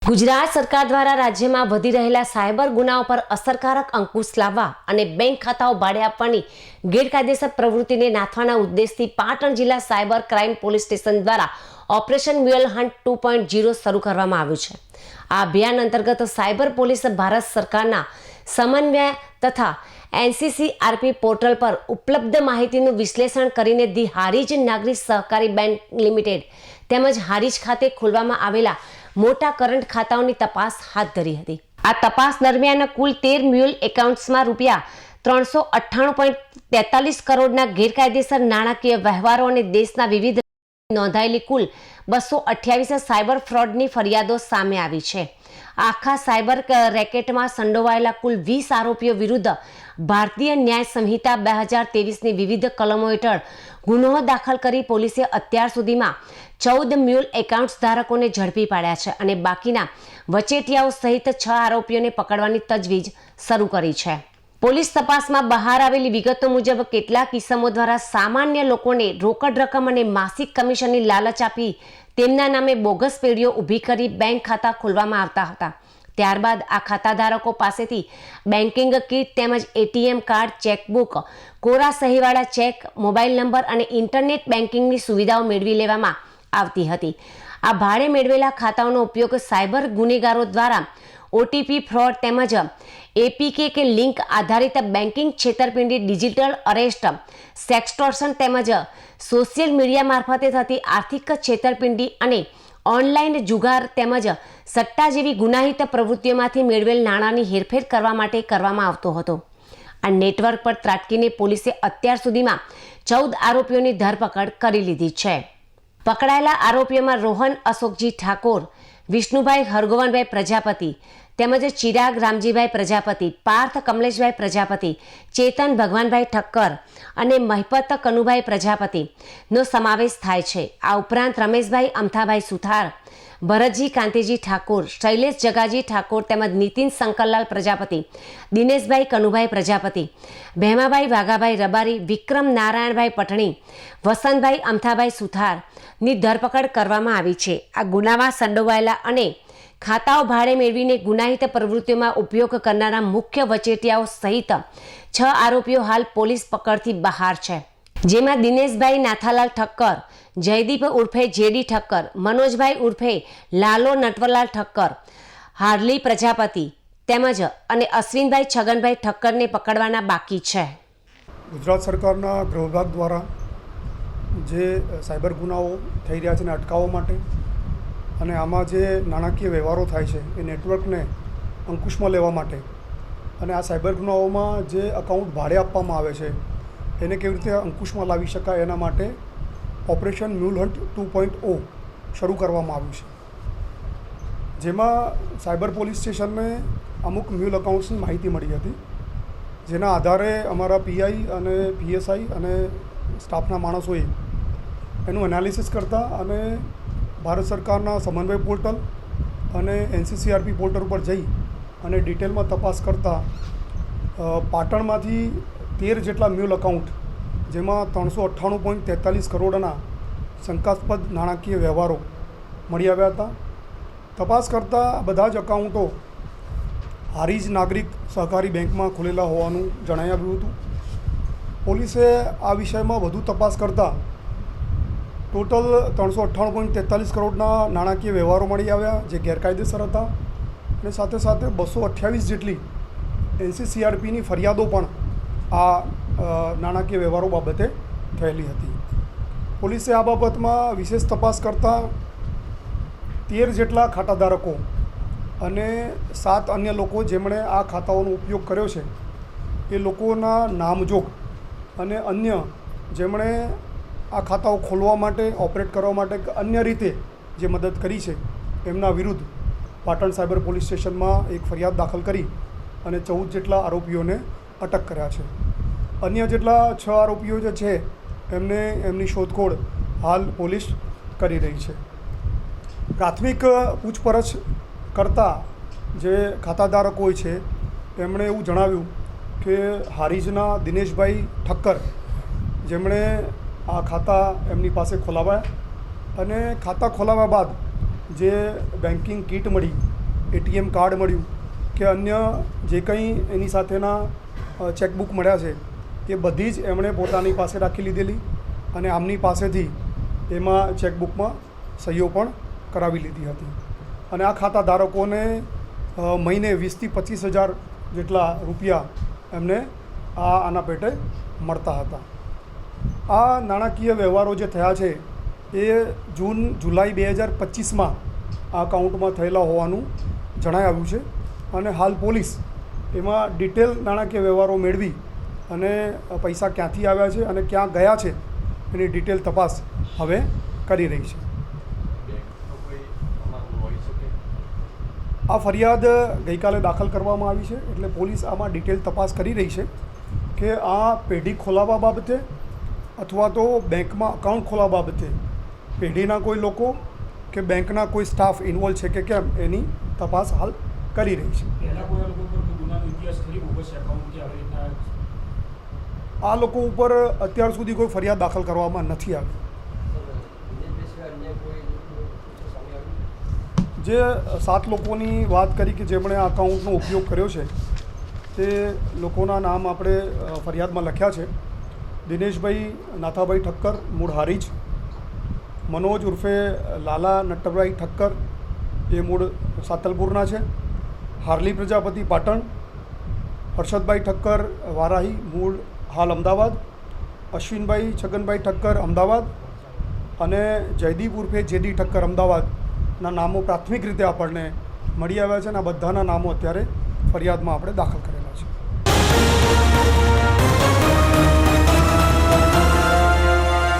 ગુજરાત સરકાર દ્વારા રાજ્યમાં વધી રહેલા સાયબર ગુનાઓ પર અસરકારક અંકુશ લાવવા અને બેંક ખાતાઓ ભાડે આપવાની ગેરકાયદેસર પ્રવૃત્તિને નાથવાના ઉદ્દેશથી પાટણ જિલ્લા સાયબર ક્રાઇમ પોલીસ સ્ટેશન દ્વારા ઓપરેશન મ્યુઅલ હન્ટ 2.0 શરૂ કરવામાં આવ્યું છે। આ અભિયાન અંતર્ગત સાયબર પોલીસ ભારત સરકારના સમન્વય તથા NCCRP પોર્ટલ પર ઉપલબ્ધ માહિતીનું વિશ્લેષણ કરીને ધી હારીજ નાગરિક સહકારી બેંક લિમિટેડ તેમજ હારીજ ખાતે ખોલવામાં આવેલા મોટા કરંટ ખાતાઓની તપાસ હાથ ધરી હતી। આ તપાસ દરમિયાન કુલ 13 મ્યુઅલ એકાઉન્ટ્સમાં રૂપિયા 398.43 કરોડના ગેરકાયદેસર નાણાકીય વ્યવહારો અને દેશના વિવિધ નોંધાયેલી કુલ 228 સાયબર ફ્રોડની ફરિયાદો સામે આવી છે। આખા સાયબર રેકેટમાં સંડોવાયેલા કુલ 20 આરોપીઓ વિરુદ્ધ ભારતીય ન્યાય સંહિતા 2023ની વિવિધ કલમો હેઠળ ગુનો દાખલ કરી પોલીસે અત્યાર સુધીમાં 14 મ્યુઅલ એકાઉન્ટ્સ ધારકોને ઝડપી પાડ્યા છે અને બાકીના વચેટિયાઓ સહિત 6 આરોપીઓને પકડવાની તજવીજ શરૂ કરી છે। પોલીસ તપાસમાં બહાર આવેલી વિગતો મુજબ કેટલાક ઇસમો દ્વારા સામાન્ય લોકોને રોકડ રકમ અને માસિક કમિશનની લાલચ આપી તેમના નામે બોગસ પેઢીઓ ઊભી કરી બેંક ખાતા ખોલવામાં આવતા હતા। ત્યારબાદ આ ખાતાધારકો પાસેથી બેન્કિંગ કીટ તેમજ ATM કાર્ડ, ચેકબુક, કોરા સહીવાળા ચેક, મોબાઈલ નંબર અને ઇન્ટરનેટ બેન્કિંગની સુવિધાઓ મેળવી લેવામાં આવતી હતી। આ ભાડે મેળવેલા ખાતાઓનો ઉપયોગ સાયબર ગુનેગારો દ્વારા OTP ફ્રોડ તેમજ APK કે લિંક આધારિત બેન્કિંગ છેતરપિંડી, ડિજિટલ અરેસ્ટ, સેક્સટોર્શન તેમજ સોશિયલ મીડિયા મારફતે થતી આર્થિક છેતરપિંડી અને ઓનલાઈન જુગાર તેમજ સટ્ટા જેવી ગુનાહિત પ્રવૃત્તિઓમાંથી મેળવેલ નાણાંની હેરફેર કરવા માટે કરવામાં આવતો હતો। આ નેટવર્ક પર ત્રાટકીને પોલીસે અત્યાર સુધીમાં 14 આરોપીઓની ધરપકડ કરી લીધી છે। પકડાયેલા આરોપીઓમાં રોહન અશોકજી ઠાકોર, વિષ્ણુભાઈ હરગોવનભાઈ પ્રજાપતિ તેમજ ચિરાગ રામજીભાઈ પ્રજાપતિ, પાર્થ કમલેશભાઈ પ્રજાપતિ, ચેતન ભગવાનભાઈ ઠક્કર અને મહિપત કનુભાઈ પ્રજાપતિનો સમાવેશ થાય છે। આ ઉપરાંત રમેશભાઈ અમથાભાઈ સુથાર, ભરતજી કાંતિજી ઠાકોર, શૈલેષ જગાજી ઠાકોર તેમજ નીતિન શંકરલાલ પ્રજાપતિ, દિનેશભાઈ કનુભાઈ પ્રજાપતિ, ભેમાભાઈ વાઘાભાઈ રબારી, વિક્રમ નારાયણભાઈ પટણી, વસંતભાઈ અમથાભાઈ સુથારની ધરપકડ કરવામાં આવી છે। આ ગુનામાં સંડોવાયેલા અને ખાતાઓ ભાડે મેળવીને ગુનાહિત પ્રવૃત્તિઓમાં ઉપયોગ કરનારા મુખ્ય વચેટિયાઓ સહિત 6 આરોપીઓ હાલ પોલીસ પકડથી બહાર છે, જેમાં દિનેશભાઈ નાથાલાલ ઠક્કર, જયદીપ ઉર્ફે જેડી ઠક્કર, મનોજભાઈ ઉર્ફે લાલો નટવરલાલ ઠક્કર, હાર્લી પ્રજાપતિ તેમજ અને અશ્વિનભાઈ છગનભાઈ ઠક્કરને પકડવાના બાકી છે। ગુજરાત સરકારના ગૃહ વિભાગ દ્વારા જે સાયબર ગુનાઓ થઈ રહ્યા છે એને અટકાવવા માટે અને આમાં જે નાણાકીય વ્યવહારો થાય છે એ નેટવર્કને અંકુશમાં લેવા માટે અને આ સાયબર ગુનાઓમાં જે અકાઉન્ટ ભાડે આપવામાં આવે છે એને કેવી રીતે અંકુશમાં લાવી શકાય એના માટે ઓપરેશન મ્યુઅલ હન્ટ 2.0 શરૂ કરવામાં આવ્યું છે, જેમાં સાયબર પોલીસ સ્ટેશનને અમુક મ્યુઅલ અકાઉન્ટ્સની માહિતી મળી હતી, જેના આધારે અમારા PI અને PSI અને સ્ટાફના માણસોએ એનું એનાલિસિસ કરતા અને ભારત સરકારના સમન્વય પોર્ટલ અને NCCRP પોર્ટલ ઉપર જઈ અને ડિટેલમાં તપાસ કરતાં પાટણમાંથી 13 જેટલા મ્યુઅલ અકાઉન્ટ, જેમાં 398.43 કરોડના શંકાસ્પદ નાણાકીય વ્યવહારો મળી આવ્યા હતા। તપાસ કરતાં બધા જ અકાઉન્ટો હારીજ નાગરિક સહકારી બેંકમાં ખોલેલા હોવાનું જણાઈ આવ્યું હતું। પોલીસે આ વિષયમાં વધુ તપાસ કરતાં ટોટલ 398.43 કરોડના નાણાકીય વ્યવહારો મળી આવ્યા, જે ગેરકાયદેસર હતા અને સાથે સાથે 228 જેટલી NCCRPની ફરિયાદો પણ આ નાણાકીય વ્યવહારો બાબતે થયેલી હતી। પોલીસે આ બાબતમાં વિશેષ તપાસ કરતાં 13 જેટલા ખાતાધારકો અને 7 અન્ય લોકો જેમણે આ ખાતાઓનો ઉપયોગ કર્યો છે એ લોકોના નામજોગ અને અન્ય જેમણે આ ખાતાઓ ખોલવા માટે, ઓપરેટ કરવા માટે અન્ય રીતે જે મદદ કરી છે એમના વિરુદ્ધ પાટણ સાયબર પોલીસ સ્ટેશનમાં એક ફરિયાદ દાખલ કરી અને 14 જેટલા આરોપીઓને અટક કર્યા છે। અન્ય જેટલા 6 આરોપીઓ જે છે એમને એમની શોધખોળ હાલ પોલીસ કરી રહી છે। પ્રાથમિક પૂછપરછ કરતાં જે ખાતાધારકો હોય છે એમણે એવું જણાવ્યું કે હારીજના દિનેશભાઈ ઠક્કર, જેમણે આ ખાતા એમની પાસે ખોલાવ્યા અને ખાતા ખોલાવ્યા બાદ જે બેન્કિંગ કીટ મળી એટીએમ કાર્ડ મળ્યું કે અન્ય જે કંઈ એની સાથેના ચેકબુક મળ્યા છે એ બધી જ એમણે પોતાની પાસે રાખી લીધેલી અને આમની પાસેથી એમાં ચેકબુકમાં સહીઓ પણ કરાવી લીધી હતી. અને આ ખાતા ધારકોને મહિને 20,000 થી 25,000 જેટલા રૂપિયા એમને આના પેટે મળતા હતા. આ નાણાકીય વ્યવહારો જે થયા છે એ જુલાઈ 2025માં આ અકાઉન્ટમાં થયેલા હોવાનું જણાઈ આવ્યું છે અને હાલ પોલીસ એમાં ડિટેલ નાણાકીય વ્યવહારો મેળવી અને પૈસા ક્યાંથી આવ્યા છે અને ક્યાં ગયા છે એની ડિટેલ તપાસ હવે કરી રહી છે. આ ફરિયાદ ગઈકાલે દાખલ કરવામાં આવી છે એટલે પોલીસ આમાં ડિટેલ તપાસ કરી રહી છે કે આ પેઢી ખોલાવવા બાબતે અથવા તો બેંકમાં અકાઉન્ટ ખોલાવવા બાબતે પેઢીના કોઈ લોકો કે બેંકના કોઈ સ્ટાફ ઇન્વોલ્વ છે કે કેમ એની તપાસ હાલ કરી રહી છે. આ લોકો ઉપર અત્યાર સુધી કોઈ ફરિયાદ દાખલ કરવામાં નથી આવી. જે 7 લોકોની વાત કરી કે જેમણે આ અકાઉન્ટનો ઉપયોગ કર્યો છે તે લોકોના નામ આપણે ફરિયાદમાં લખ્યા છે. દિનેશભાઈ નાથાભાઈ ઠક્કર મૂળ હારીજ, મનોજ ઉર્ફે લાલા નટવરભાઈ ઠક્કર જે મૂળ સાતલપુરના છે, હાર્લી પ્રજાપતિ પાટણ, હર્ષદભાઈ ઠક્કર વારાહી મૂળ હાલ અમદાવાદ, અશ્વિનભાઈ છગનભાઈ ઠક્કર અમદાવાદ અને જયદીપ ઉર્ફે જેડી ઠક્કર અમદાવાદના નામો પ્રાથમિક રીતે આપણને મળી આવ્યા છે અને આ બધાના નામો અત્યારે ફરિયાદમાં આપણે દાખલ કર્યા.